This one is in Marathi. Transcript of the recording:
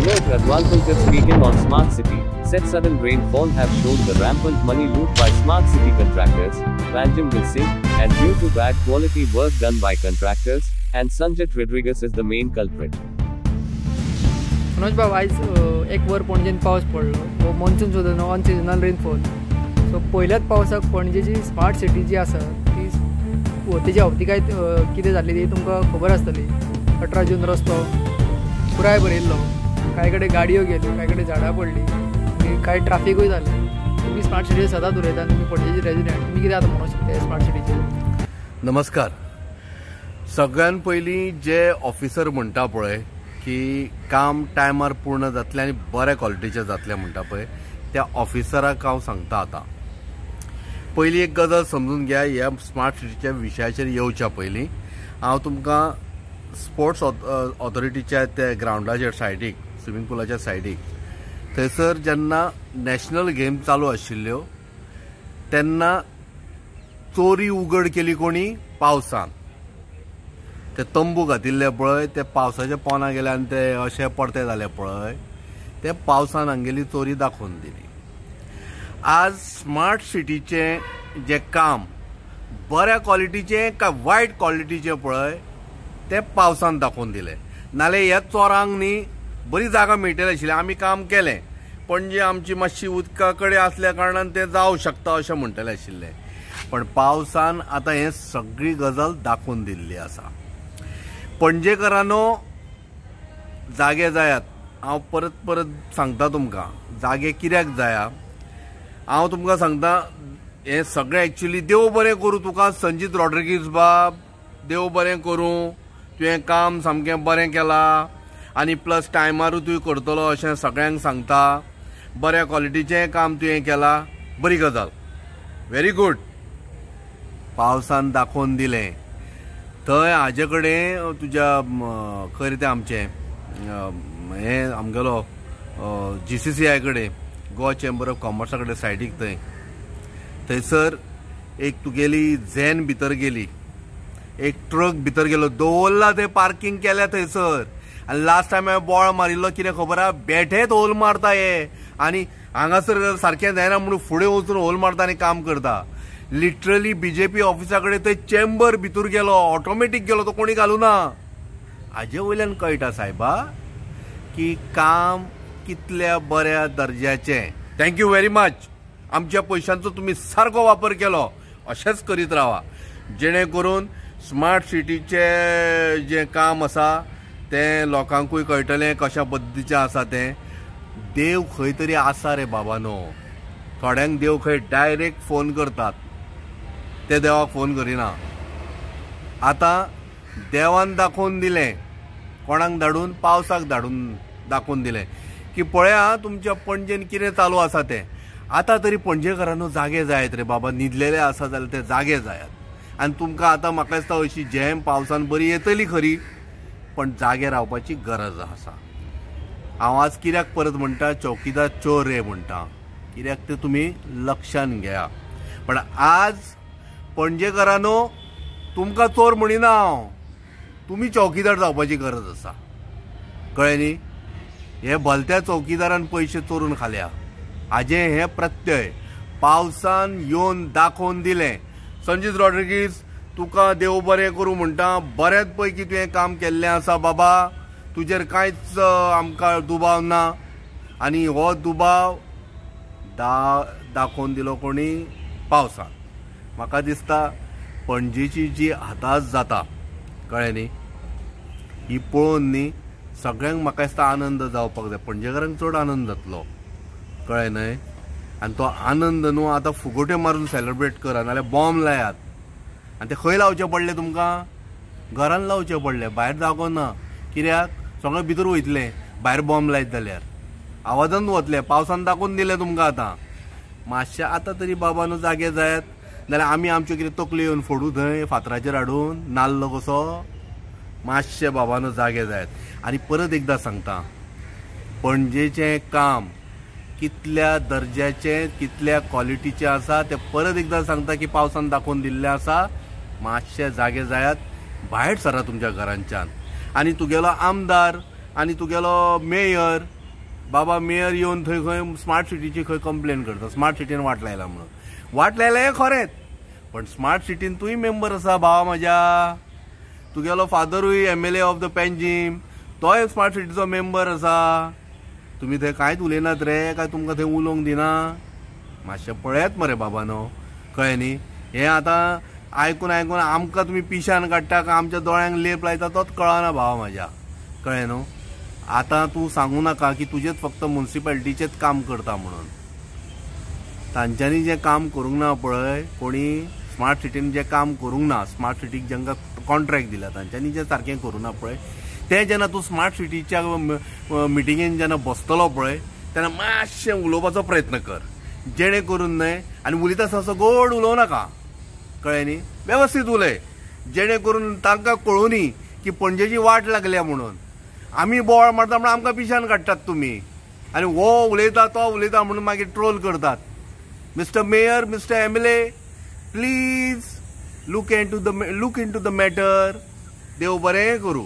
Vinod Radwalpulkar speaking on Smart City, said sudden rainfall have shown the rampant money loot by Smart City contractors, Panjim will sink, and due to bad quality work done by contractors, and Sanjit Rodriguez is the main culprit. Manoj बाब आज एक वर पणजेन पावस पडलो तो मॉन्सून सुद्दां न्हू अनसिजनल रेनफॉल सो पयल्याच पावसाक पणजेची स्मार्ट सिटी जी आसा ती तेजी अवतिकाय कितें जाल्ली ती तुमकां खबर आसतली 18 जून रस्तो पुराय भरिल्लो कांय कडेन गाडयो गेल्यो कांय कडेन झाडां पडली आनी कांय ट्राफिकूय जालें तुमी स्मार्ट सिटी सदांच उलयता तुमी पणजेची रेजिडेंट तुमी कितें आतां म्हणूंक शकता स्मार्ट सिटीचेर? नमस्कार. सगळ्यान पयलीं जे ऑफिसर म्हणटा पळय की काम टायमार पूर्ण जातलें आनी बऱ्या क्वॉलिटीचें जातलें म्हणटा पळय त्या ऑफिसराक हांव सांगता आतां पयलीं एक गजाल समजून घ्या. ह्या स्मार्ट सिटीच्या विशयाचेर येवच्या पयलीं हांव तुमकां स्पोर्ट्स ऑथॉरिटीच्या त्या ग्रावंडाचेर सायडीक स्विमींग पुलाच्या सायडीक थंयसर जेन्ना नॅशनल गेम चालू आशिल्ल्यो तेन्ना चोरी उगड केली कोणी? पावसान. ते तंबू घातिल्ले पळय ते पावसाच्या पोना गेले आनी ते अशे पडते जाले पळय ते पावसान हांगेली चोरी दाखोवन दिली. आज स्मार्ट सिटीचे जे काम बऱ्या क्वॉलिटीचे काय वायट क्वॉलिटीचे पळय ते पावसान दाखोवन दिले. नाल्यार ह्या चोरांक न्ही बरी जागा मेळटली आशिल्ली. आमी काम केलें पणजे आमची मातशी उदका कडेन आसल्या कारणान ते जावं शकता अशें म्हणटले आशिल्ले पण पावसान आतां हें सगळी गजाल दाखोवन दिल्ली आसा. पणजेकरांनो जागे जायात. हांव परत परत सांगता तुमकां जागे कित्याक जाया. हांव तुमकां सांगता हें सगळें एक्चुली देव बरें करूं तुका संजीत रॉड्रिगीज बाब देव बरें करूं तुवें काम सामकें बरें केलां आनी प्लस टायमारूय तुवें करतलो अशें सगळ्यांक सांगता. बऱ्या क्वॉलिटीचें काम तुवें केलां बरी गजाल व्हेरी गूड. पावसान दाखोवन दिलें थंय हाजे कडेन तुज्या खंय रे तें आमचें हें आमगेलो GCCI कडेन गोवा चेंबर ऑफ कॉमर्सा कडेन सायडीक थंयसर एक तुगेली झॅन भितर गेली एक ट्रक भितर गेलो दवरला ते पार्किंग केल्या थंयसर आनी लास्ट टायम हांवें बोळ मारिल्लो कितें खबर आहा बेठेच होल मारता हे आनी हांगासर सारकें जायना म्हणून फुडें वचून होल मारता आनी काम करता. लिटरली BJP ऑफिसा कडेन ते चेंबर भितर गेलो ऑटोमॅटीक गेलो तो कोणी घालूना. हाजे वयल्यान कळटा सायबा की काम कितल्या बऱ्या दर्ज्याचें. Thank you very much. आमच्या पयशांचो तुमी सारको वापर केलो अशेंच करीत रावा जेणे करून स्मार्ट सिटीचे जे काम आसा तें लोकांकूय कळटलें कशा पद्दतीचें आसा तें. देव खंय तरी आसा रे बाबानो. थोड्यांक देव खंय डायरेक्ट फोन करतात ते देवाक फोन करिना. आतां देवान दाखोवन दिलें कोणाक धाडून पावसाक धाडून दाखोवन दिलें की पळया तुमच्या पणजेन कितें चालू आसा तें. आतां तरी पणजेकरांनो जागे जायत रे बाबा. न्हिदलेले आसा जाल्यार ते जागे जायात आनी तुमकां आतां म्हाका दिसता अशी झॅम पावसान बरी येतली खरी पण जागे रावपाची गरज आसा. हांव आज कित्याक परत म्हणटा चौकीदार चोर रे म्हणटा कित्याक ते तुमी लक्षान घेया. पण आज पणजेकरांनो तुमकां चोर म्हणिना हांव तुमी चौकीदार जावपाची गरज आसा कळ्ळें न्ही. हे भलत्या चौकीदारान पयशे चोरून खाल्या हाजें हें प्रत्यय पावसान येवन दाखोवन दिलें. संजीत रॉड्रिगीज तुका देव बरें करूं म्हणटा बऱ्याच पैकी तुवें काम केल्लें आसा बाबा तुजेर कांयच आमकां दुबाव ना आनी हो दुबाव दाखोवन दिलो कोणी पावसान. म्हाका दिसता पणजेची जी हाताश जाता कळ्ळें न्ही ही पळोवन न्ही सगळ्यांक म्हाका दिसता आनंद जावपाक जाय. पणजेकारांक चड आनंद जातलो कळ्ळें न्हय. आनी तो आनंद न्हू आतां फुगोट्यो मारून सेलिब्रेट करा नाल्यार बॉम्ब लायात. आनी ते खंय लावचे पडले तुमकां? घरान लावचे पडले भायर जागो ना. कित्याक सगळें भितर वयतले भायर बॉम्ब लायत जाल्यार आवाजान वतले. पावसान दाखोवन दिलें तुमकां. आतां मातशें आतां तरी बाबानो जागे जायात नाल्यार आमी आमच्यो कितें तकल्यो येवन फोडू थंय फातराचेर हाडून नाल्ल कसो. मातशें बाबानो जागे जायात. आनी परत एकदां सांगता पणजेचें काम कितल्या दर्ज्याचें कितल्या क्वॉलिटीचें आसा तें परत एकदां सांगता की पावसान दाखोवन दिल्लें आसा. मातशें जागे जायात भायर सरा तुमच्या घरांच्यान. आनी तुगेलो आमदार आनी तुगेलो मेयर बाबा मेयर येवन थंय खंय स्मार्ट सिटीची खंय कंप्लेन करता स्मार्ट सिटीन वाट लायला म्हणून वाट लायला हें खरेंच पण स्मार्ट सिटीन तूंय मेंबर आसा भावा म्हज्या तुगेलो फादरूय MLA ऑफ द पेंजीम तोय स्मार्ट सिटीचो मेंबर आसा तुमी थंय कांयच उलयनात रे काय तुमकां थंय उलोवंक दिना मातशें पळयात मरे बाबा न्हू कळ्ळें न्ही हें आतां आयकून आयकून आमकां तुमी पिशान काडटा काय आमच्या दोळ्यांक लेप लायता तोच कळना भावा म्हज्या कळ्ळें न्हू आतां तूं सांगू नाका की तुजेच फक्त म्युन्सिपालिटीचेच काम करता म्हणून तांच्यांनी जें काम करूंक ना पळय कोणी स्मार्ट सिटीन जें काम करूंक ना स्मार्ट सिटीक जांकां कॉन्ट्रॅक्ट दिला तांच्यांनी जें सारकें करूं ना पळय तें जेन्ना तूं स्मार्ट सिटीच्या मिटिंगेन जेन्ना बसतलो पळय तेन्ना मातशें उलोवपाचो प्रयत्न कर जेणे करून न्हय आनी उलयता आसतना गोड उलोवं नाका कळ्ळें न्ही वेवस्थीत उलय जेणे करून तांकां कळुनी की पणजेची वाट लागल्या म्हणून आमी बोवाळ मारता म्हणून आमकां पिशान काडटात तुमी आनी हो उलयता तो उलयता म्हणून मागीर ट्रोल करतात mister mayor mister MLA please look into the matter देव बरें करूं